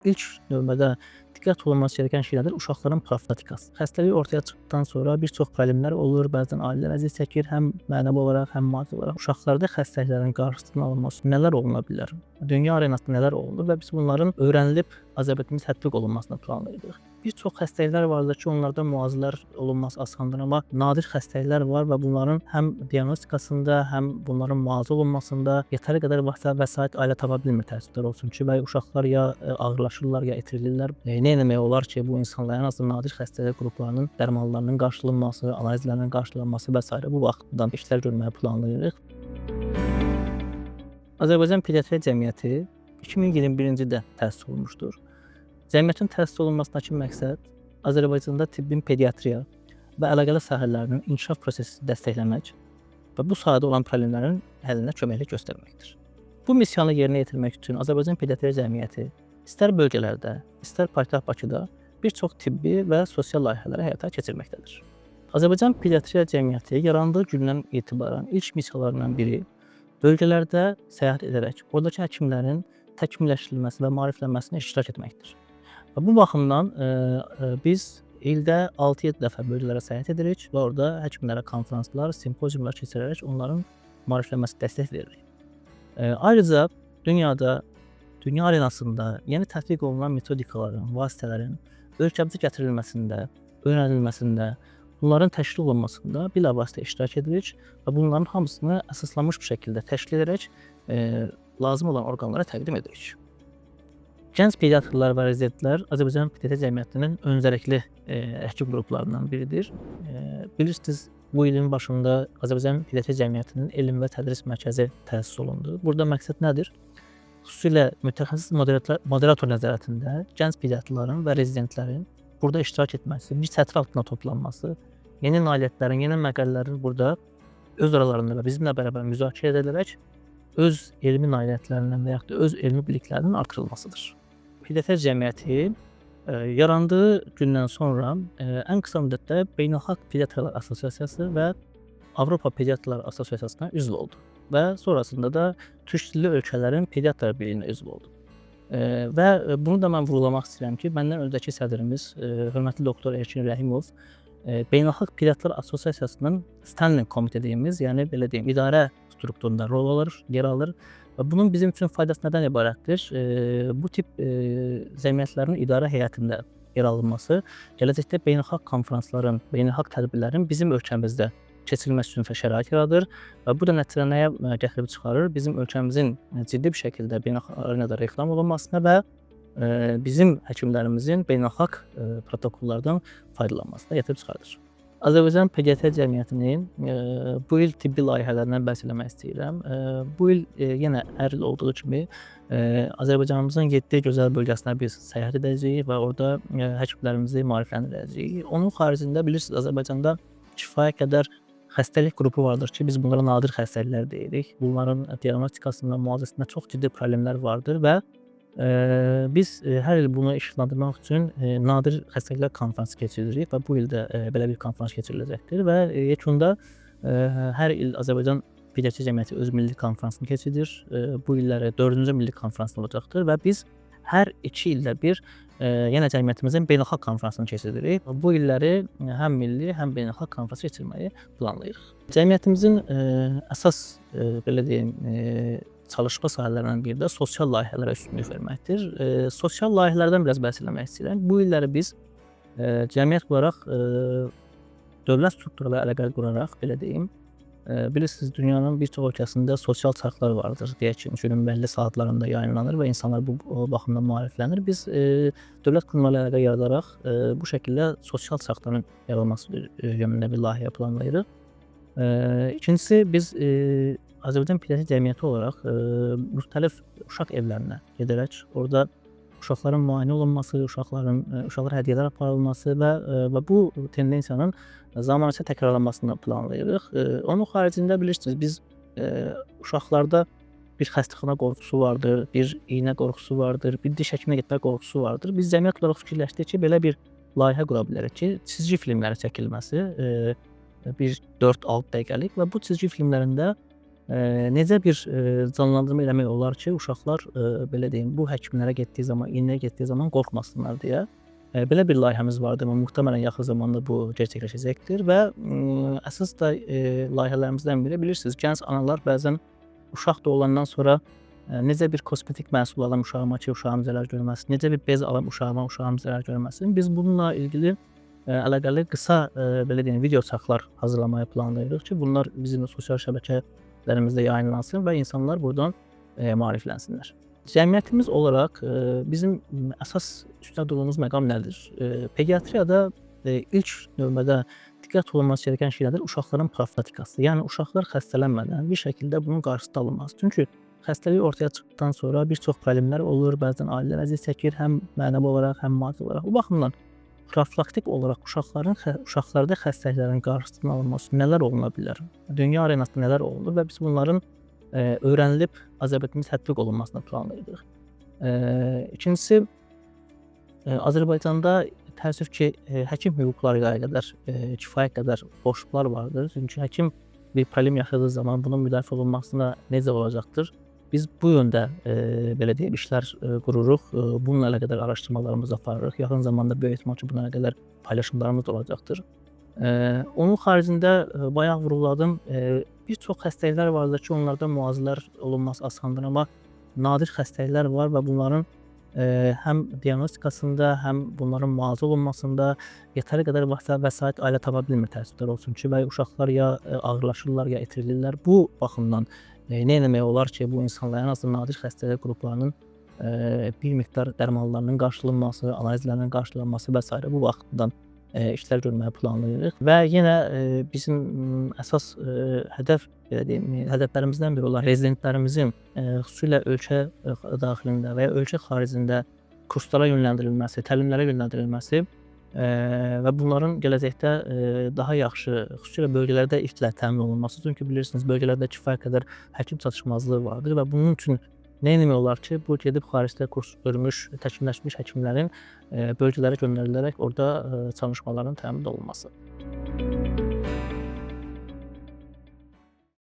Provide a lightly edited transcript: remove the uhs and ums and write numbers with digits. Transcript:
İlk növbədə diqqət olunması gerəkən şey nədir? Uşaqların profilaktikası. Xəstəlik ortaya çıxdıqdan sonra bir çox problemlər olur. Bəzən ailələr əziyyət çəkir, həm mənəvi olaraq, həm maddi olaraq. Uşaqlarda xəstəliklərin qarşısının alınması üçün nələr oluna bilər? Dünya arenasında nələr olunur və biz bunların öyrənilib Azərbaycanda tətbiq olunmasını planlayırıq. Bir çox xəstəliklər vardır ki, onlarda müalicələr olunması asandır, amma nadir xəstəliklər var və bunların həm diaqnostikasında, həm bunların müalicə olunmasında yetəri qədər vəsait ailə tapa bilmir təəssüflər olsun ki, və uşaqlar ya ağırlaşırlar, ya itirilirlər. Nə etmək olar ki, bu insanların ən azından nadir xəstəlik qruplarının dərmanlarının qarşılanması, analizlərinin qarşılanması və s. bu vaxtdan işlər görməyi planlayırıq. Azərbaycan Pediatriya Cəmiyyəti 2021-ci ildə təsis olunmuşdur. Cəmiyyətin təsis olunmasındakı məqsəd Azərbaycanda tibbin pediatriya və əlaqəli sahələrinin inkişaf prosesini dəstəkləmək və bu sahədə olan problemlərin həllinə köməklik göstərməkdir. Bu missiyanı yerinə yetirmək üçün Azərbaycan Pediatriya Cəmiyyəti istər bölgələrdə, istər paytaxt Bakıda bir çox tibbi və sosial layihələri həyata keçirməkdədir. Azərbaycan Pediatriya Cəmiyyəti yarandığı gündən etibarən ilk missiyalarından biri bölgələrdə səyahət edərək oradakı həkimlərin təkmilləşdirilməsi və maariflənməsinə iştirak etməkdir. Və bu baxımdan biz ildə 6-7 dəfə bölgələrə səyahət edirik və orada həkimlərə konfranslar, simpoziumlar keçirərək onların maariflənməsinə dəstək veririk. Ayrıca dünyada, dünya arenasında yeni tətbiq olunan metodikaların, vasitələrin ölkəmizə gətirilməsində, öyrənilməsində, bunların təşkil olunmasında bilavasitə iştirak edirik və bunların hamısını əsaslanmış bir şəkildə təşkil edərək lazım olan orqanlara təqdim edirik. Gənc pediatrlar və rezidentlər Azərbaycan Pediatriya Cəmiyyətinin öncəlikli həkim qruplarından biridir. Bilirsiniz, bu ilin başında Azərbaycan Pediatriya Cəmiyyətinin elm və tədris mərkəzi təsis olundu. Burada məqsəd nədir? Xüsusilə mütəxəssis moderator nəzarətində gənc pediatrların və rezidentlərin burada iştirak etməsi, bir çətri altına toplanması, yeni nailiyyətlərin, yeni məqalələrin burada öz aralarında və bizimlə bərabər müzakirə edilərək öz elmi nailiyyətlərindən və yaxud da öz elmi biliklərinin artırılmasıdır. Pediatriya Cəmiyyəti yarandığı gündən sonra ən qısa müddətdə Beynəlxalq Pediatrlar Assosiasiyası və Avropa Pediatrlar Assosiasiyasına üzv oldu və sonrasında da türk dilli ölkələrin pediatr birliyinə üzv oldu. Və bunu da mən vurğulamaq istəyirəm ki, məndən öncəki sədrimiz, hörmətli doktor Erkin Rəhimov, Beynəlxalq Pediatrlar Assosiasiyasının Standing Komitə dediyimiz, yəni belə deyim, idarə strukturunda rol alır, yer alır və bunun bizim üçün faydası nədən ibarətdir? Bu tip cəmiyyətlərin idarə heyətində yer alınması gələcəkdə beynəlxalq konfransların, beynəlxalq tədbirlərin bizim ölkəmizdə keçirilməsi üçün şərait yaradır və bu da nəticədə nəyə gətirib çıxarır? Bizim ölkəmizin ciddi bir şəkildə beynəlxalq arenada reklam olunmasına və bizim həkimlərimizin beynəlxalq protokollardan faydalanmasına gətirib çıxardır. Azərbaycan Pediatriya Cəmiyyətinin bu il tibbi layihələrindən bəhs eləmək istəyirəm. Bu il yenə hər il olduğu kimi Azərbaycanımızın 7 gözəl bölgəsinə biz səyahət edəcəyik və orada həkimlərimizi maarifləndirəcəyik. Onun xaricində bilirsiniz, Azərbaycanda kifayət qədər xəstəlik qrupu vardır ki, biz bunlara nadir xəstəliklər deyirik. Bunların diaqnostikasında, müalicəsində çox ciddi problemlər vardır və biz hər il bunu işıqlandırmaq üçün nadir xəstəliklər konfransı keçiririk və bu il də belə bir konfrans keçiriləcəkdir və yekunda hər il Azərbaycan Pediatriya Cəmiyyəti öz milli konfransını keçirir. Bu illəri 4-cü milli konfrans olacaqdır və biz hər 2 ildə bir yenə cəmiyyətimizin beynəlxalq konfransını keçiririk. Bu illəri həm milli, həm beynəlxalq konfrans keçirməyi planlayırıq. Cəmiyyətimizin əsas belə deyim çalışma sahələrindən biri də sosial layihələrə üstünlük verməkdir. Sosial layihələrdən biraz bəhs eləmək istəyirəm. Bu illəri biz cəmiyyət olaraq dövlət strukturlarla əlaqə quraraq, belə deyim, bilirsiniz, dünyanın bir çox ölkəsində sosial çarxlar vardır. Deyək ki, günün bəlli saatlarında yayınlanır və insanlar bu baxımdan maariflənir. Biz dövlət qurumlarla əlaqə yaradaraq bu şəkildə sosial çarxların yaranması yönündə bir layihə planlayırıq. İkincisi, biz Azərbaycan Pediatriya Cəmiyyəti olaraq müxtəlif uşaq evlərinə gedərək orada uşaqların müayinə olunması, uşaqlara hədiyyələr aparılması və bu tendensiyanın zamanı təkrarlanmasını planlayırıq. Onun xaricində bilirsiniz, biz uşaqlarda bir xəstəxana qorxusu vardır, bir iynə qorxusu vardır, bir diş həkiminə getmək qorxusu vardır. Biz cəmiyyət olaraq fikirləşdik ki, belə bir layihə qura bilərik ki, çizgi filmləri çəkilməsi bir 4-6 dəqiqəlik və bu çizgi filmlərində Necə bir, canlandırma eləmək olar ki, uşaqlar, belə deyim, bu həkimlərə getdiyi zaman, iynəyə getdiyi zaman qorxmasınlar deyə. Belə bir layihəmiz vardı və muhtemelen yaxın zamanda bu gerçəkləşəcəkdir və, əsas da, layihələrimizdən biri bilirsiniz, gənc analar bəzən uşaq doğulandan sonra, necə bir kosmetik məhsul alam uşağıma ki, uşağım zərər görməsin, necə bir bez alam uşağıma, uşağım zərər görməsin. Biz bununla ilgili, əlaqəli qısa, belə deyim, video saxlar hazırlamayı planlayırıq ki, bunlar bizim sosial şəbəkələrimizdə yayınlansın və insanlar buradan, maariflənsinlər. Cəmiyyətimiz olaraq, bizim əsas üstündə durduğumuz məqam nədir? Pediatriyada, ilk növbədə diqqət olunması gerəkən şey nədir? Uşaqların profilaktikası. Yəni uşaqlar xəstələnmədən bir şəkildə bunun qarşısı da alınması. Çünki xəstəlik ortaya çıxdıqdan sonra bir çox problemlər olur, bəzən ailələr əziyyət çəkir, həm mənəvi olaraq, həm maddi olaraq. Bu baxımdan profilaktik olaraq uşaqlarda xəstəliklərin qarşısının alınması nələr oluna bilər? Dünya arenasında nələr olunur və biz bunların, öyrənilib Azərbaycanda tətbiq olunmasını planlayırıq. İkincisi, Azərbaycanda təəssüf ki, həkim hüquqları ilə qədər, kifayət qədər boşluqlar vardır. Çünki həkim bir problem yaşadığı zaman bunun müdafiə olunmasına necə olacaqdır? Biz bu yöndə, belə deyək, işlər, qururuq. Bununla əlaqədar araşdırmalarımızı aparırıq. Yaxın zamanda böyük ehtimal ki, buna əlaqədar paylaşımlarımız da olacaqdır. Onun xaricində, bayaq vurğuladım, bir çox xəstəliklər vardır ki, onlarda müalicələr olunması asandır, amma nadir xəstəliklər var və bunların, həm diaqnostikasında, həm bunların müalicə olunmasında yetəri qədər vəsait ailə tapa bilmir, təəssüflər olsun ki, və uşaqlar ya ağırlaşırlar, ya itirirlər. Bu baxımdan, nə etmək olar ki, bu insanların, ən azı nadir xəstəlik qruplarının, bir miqdar dərmanlarının qarşılanması, analizlərinin qarşılanması və s. bu baxımdan, işlər görməyi planlayırıq və yenə, bizim əsas, hədəf, belə deyim, hədəflərimizdən biri olan rezidentlərimizin, xüsusilə ölkə daxilində və ya ölkə xaricində kurslara yönləndirilməsi, təlimlərə yönləndirilməsi, və bunların gələcəkdə, daha yaxşı, xüsusilə bölgələrdə işlə təmin olunması. Çünki bilirsiniz, bölgələrdə kifayət qədər həkim çatışmazlığı vardır və bunun üçün nə etmək olar ki, bu gedib xaricdə kurs görmüş, təkmilləşmiş həkimlərin, bölgələrə göndərilərək orada, çalışmaların təmin olunması.